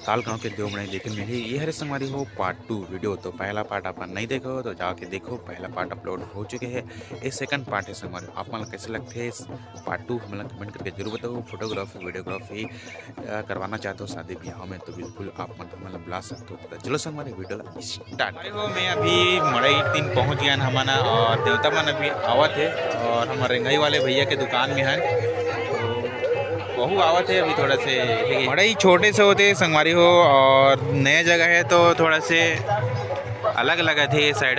तालगांव के देवमणी देखे मिली ये हरे संगवारी हो पार्ट 2 वीडियो। तो पहला पार्ट आप नहीं देखो तो जाके देखो, पहला पार्ट अपलोड हो चुके हैं। ये सेकंड पार्ट है संगवारी। आप मतलब कैसे लगते हैं पार्ट 2 हमें कमेंट करके जरूर बताओ। फोटोग्राफी वीडियोग्राफी करवाना चाहते हो शादी ब्याह में तो बिल्कुल आप मतलब बुला सकते हो। तो चलो संगवारी वीडियो स्टार्ट हो। मैं अभी मड़ई दिन पहुँच गया हमारा और देवता मन अभी आवत है और हमारे रेंगाई वाले भैया के दुकान में है वह आवत है। अभी थोड़ा से बड़े ही छोटे से होते संगवारी हो और नया जगह है तो थोड़ा से अलग लगा थे ये साइड।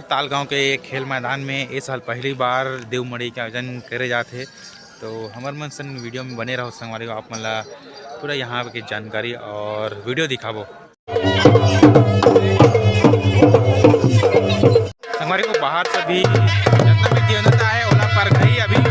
तालगांव के खेल मैदान में इस साल पहली बार देवमड़ी के आयोजन करे जाते। तो हमार मन सन वीडियो में बने रहो संगवारी। आप मतलब पूरा यहाँ की जानकारी और वीडियो दिखाबो संगवारी को। बाहर से भी जितना भी होता है ओला पर गई अभी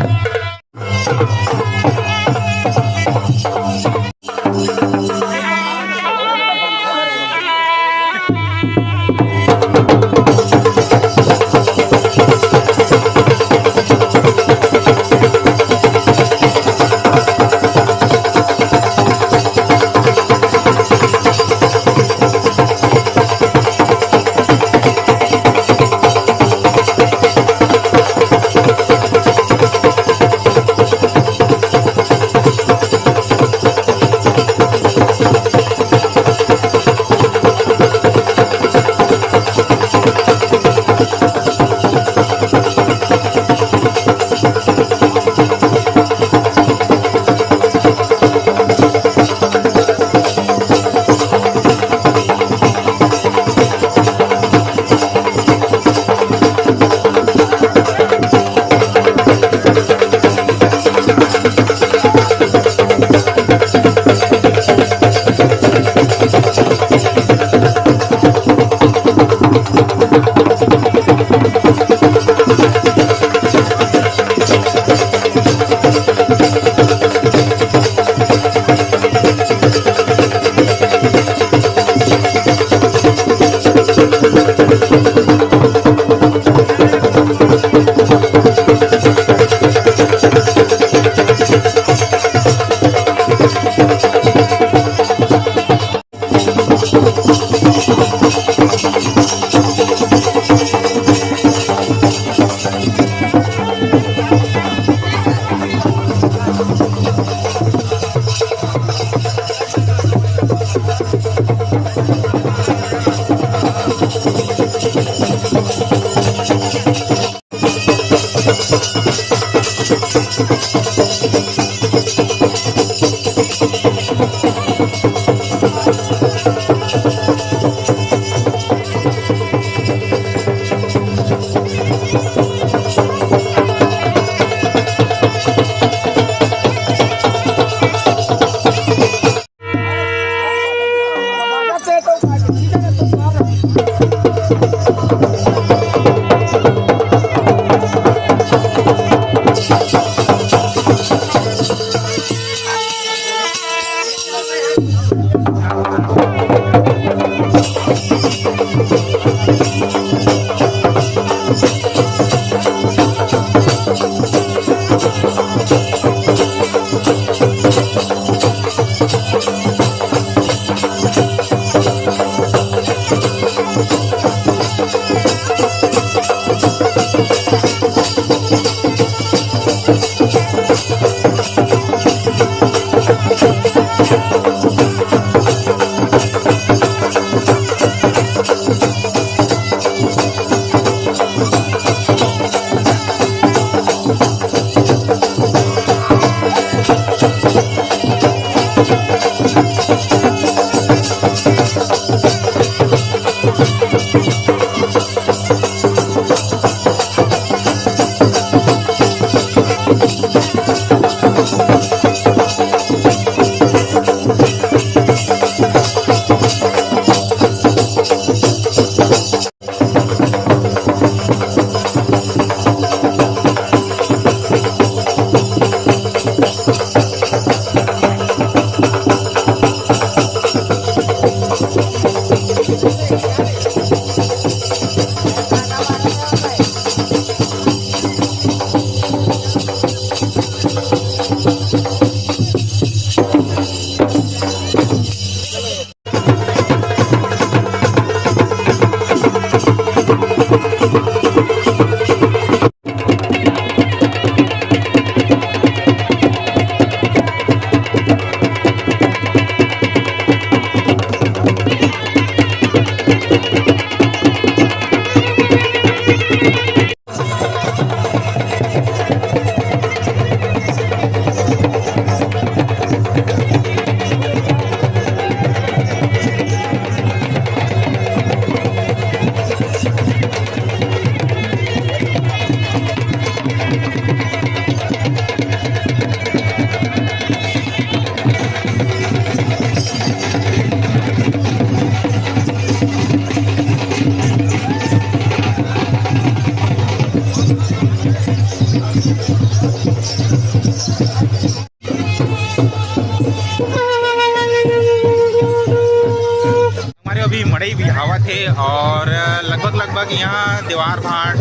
हमारे अभी मड़ई भी हवा थे और लगभग यहाँ दीवार भाट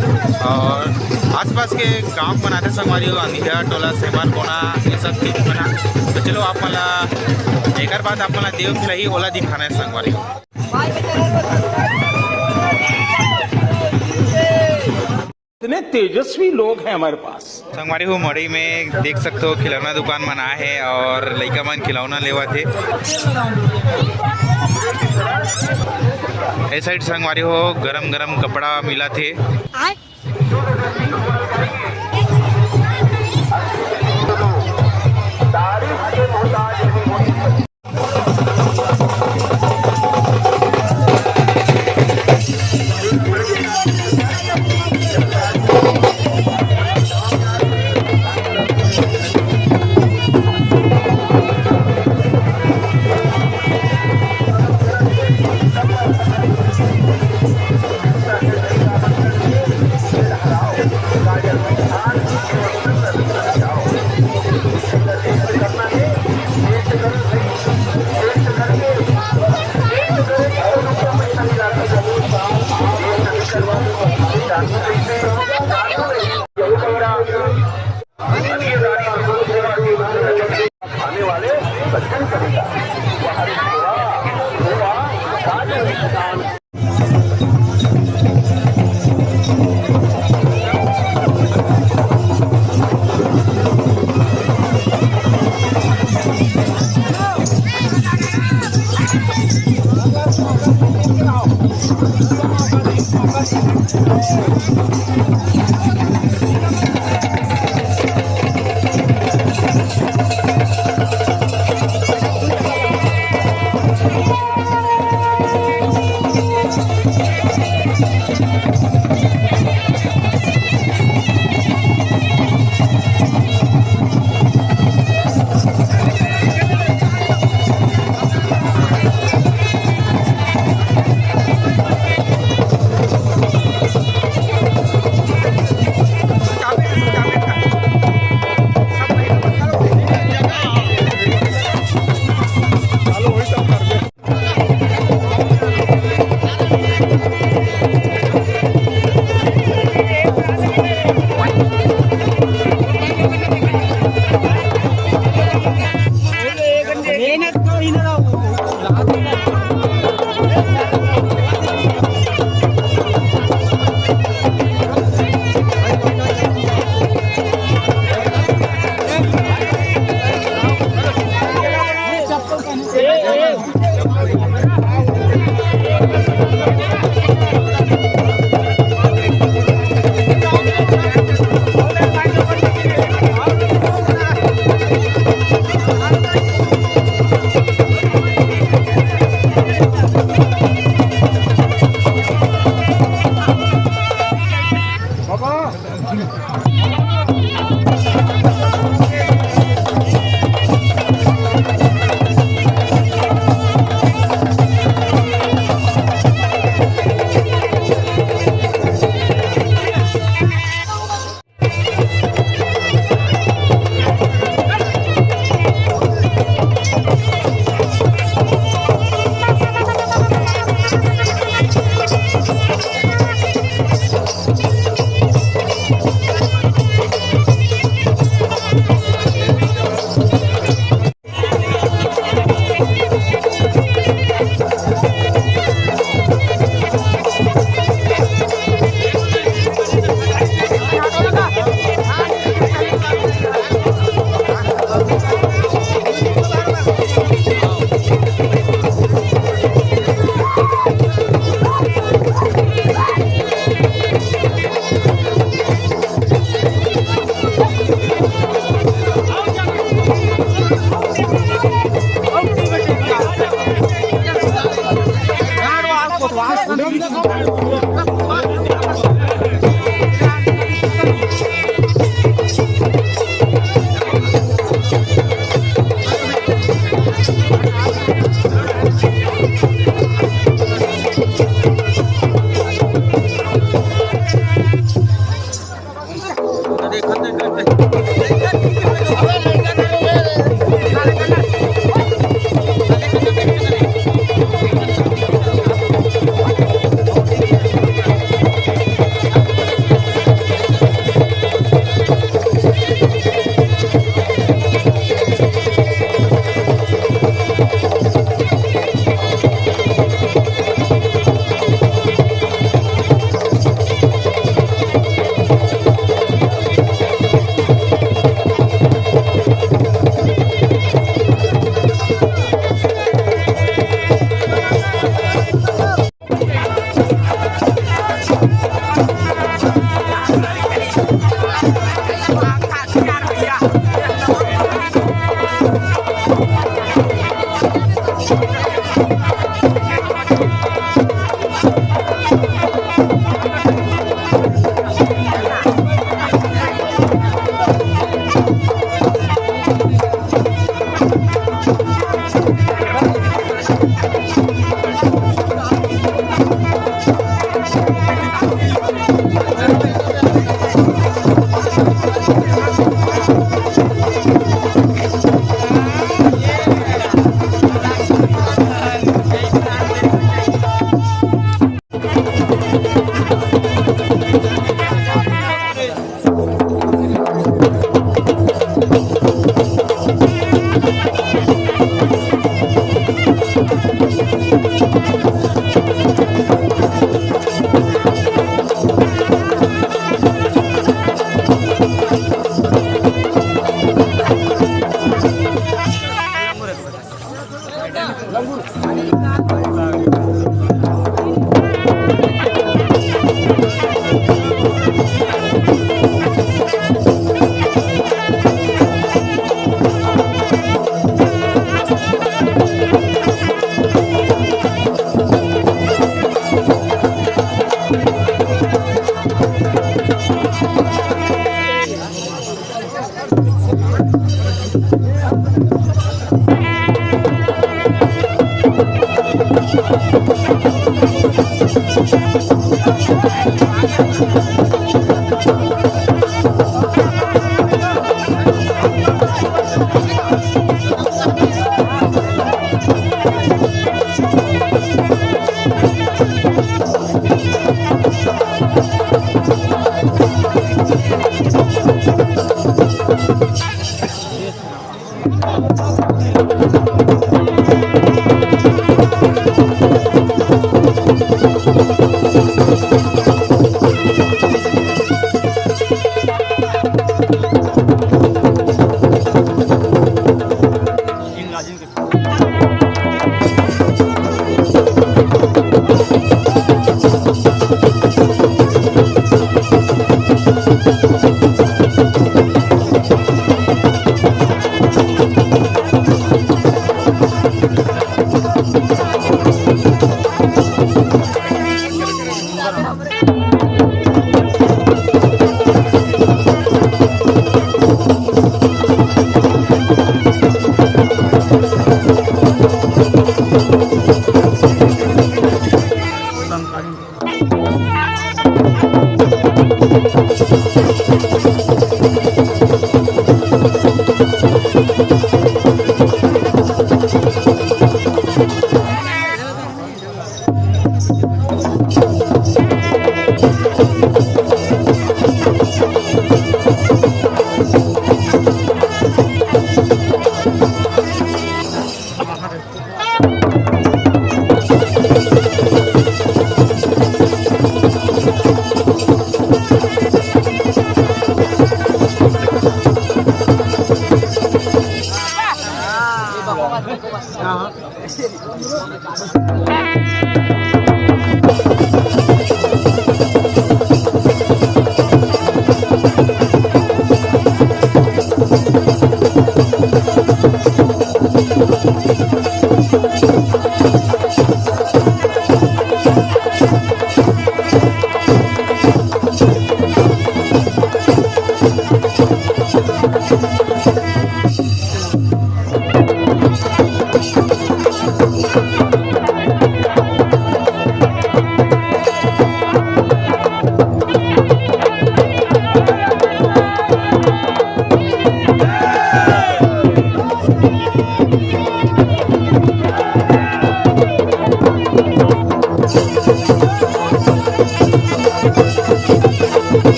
और आसपास के गांव बनाते संगवारी अंधिया टोला सेमर कोना ये सब चीज बना। तो चलो आप मला एक बाद आप मला देव खिलाई ओला दिखाना है संगवारी। इतने तेजस्वी लोग हैं हमारे पास। संगवारी हो मड़ई में देख सकते हो खिलौना दुकान बना है और लइका मन खिलौना लेवा थे। ए साइड संगवारी हो गरम गरम कपड़ा मिला थे।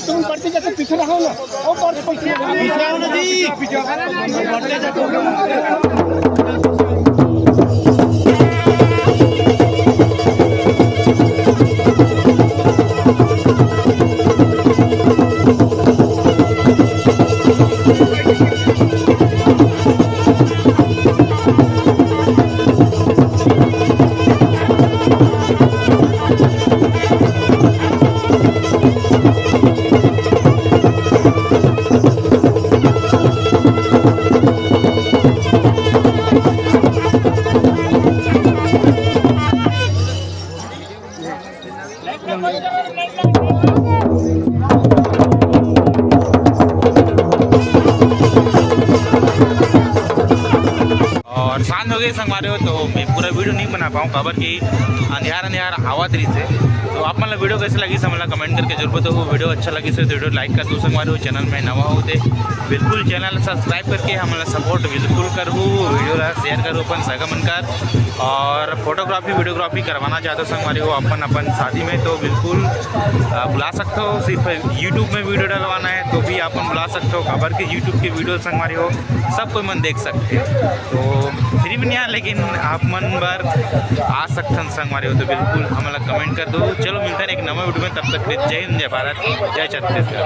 तुम पढ़ते जाते पीछे रहो ना और पढ़ते पीछे आओ ना जी पढ़ते जाते और सांझ हो गई संगवारी हो तो मैं पूरा वीडियो नहीं बना पाऊँ खबर की अंधियार आवा तरी से। तो आप मतलब वीडियो कैसे लगी सब मतलब कमेंट करके जरूर बताओ। वीडियो अच्छा लगी तो वीडियो लाइक कर दो संगवारी हो। चैनल में नवा हो तो बिल्कुल चैनल सब्सक्राइब करके हमारा सपोर्ट बिल्कुल करूँ। वीडियो शेयर करो अपन सगमन कर। और फोटोग्राफी वीडियोग्राफी करवाना चाहते हो संगवारी हो अपन शादी में तो बिल्कुल बुला सकते हो। सिर्फ यूट्यूब में वीडियो डलवाना है तो भी अपन बुला सकते हो। खबर के यूट्यूब के वीडियो संगवारी हो सब कोई मन देख सकते हैं। तो फ्री में नहीं आ लेकिन आप मन बार आ सकते हैं संगवारी हो तो बिल्कुल हमारा कमेंट कर दो। चलो मिलता है एक नवा वीडियो में, तब तक जय हिंद, जय भारत, जय छत्तीसगढ़।